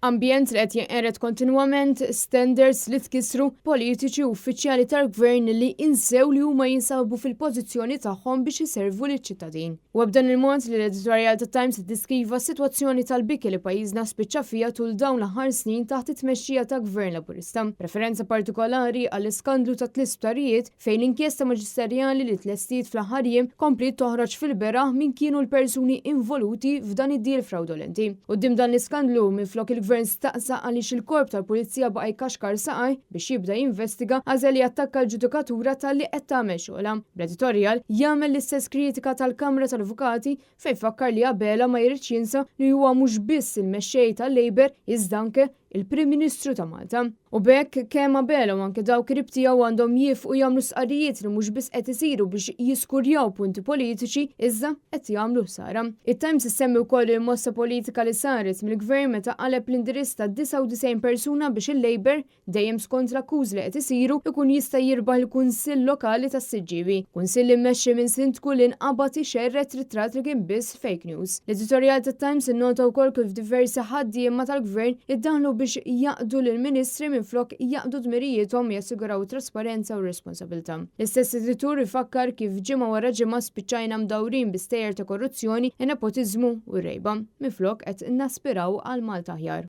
Ambjent li qed jinqered kontinwament, standards li tkissru, politiċi u uffiċjali tal-gvern li insew li huma jinsabu fil-pożizzjoni tagħhom biex iservu liċ-ċittadin. U b'dan il-mod li l-editorial ta' Times tiddiskriva s-sitwazzjoni tal-biki li pajjiżna spiċċa fiha tul dawn l-aħħar snin taħt it-tmexxija ta' gvern Laburista. Preferenza partikolari għall-iskandlu ta' tl-isptarijiet fejn l-inkjesta maġisterjali li tlestiet fl-aħħar jiem komplit toħroġ fil-beraħ min kienu l-persuni involuti f'dan id-deal fraudolenti. Quddiem dan l-iskandlu minflok il-gvern staqsa għaliex il-korp tal-Pulizija baqa' jkaxkar saqaj biex jibda jinvestiga għażel li attakka l-ġudikatura tal-li qed tagħmel xogħla. Bl-editorial jagħmel l-istess kritika tal-Kamra tal-Avukati fejn fakkar li Abela ma jridx jinsa li huwa mhux biss il-mexxej tal-Labor iżda anke il-Prim Ministru ta' Malta. U bekk kemm Abela u anke dawk qrib tiegħu għandhom jifqu jagħmlu sqarrijiet li mhux biss qed isiru biex jiskurjaw punti politiċi iżda qed jagħmlu ħsara. It-Times issemmi wkoll il-mossa politika li saret mill-gvern meta qaleb l-indirizz ta' 99 persuna biex il-Labor dejjem skont l-akkuż li qed isiru ikun jista' jirbaħ il-Kunsill Lokali tas-Siġġievi. Kunsill immexxi minn sindku li nqabad ixerret ritratt li kien biss fake news. L-editorial tat-Times innota wkoll kif diversi ħaddiema tal-gvern iddaħlu biex jaqdu lill-Ministri minflok jaqdu dmirijietom jassiguraw trasparenza u responsabilità. L-istess editur ifakkar kif ġimgħa wara ġimgħa spiċċajna mdawrin bi stejjer ta' korruzzjoni, nepotiżmu u rejba minflok qed naspiraw għal Malta aħjar.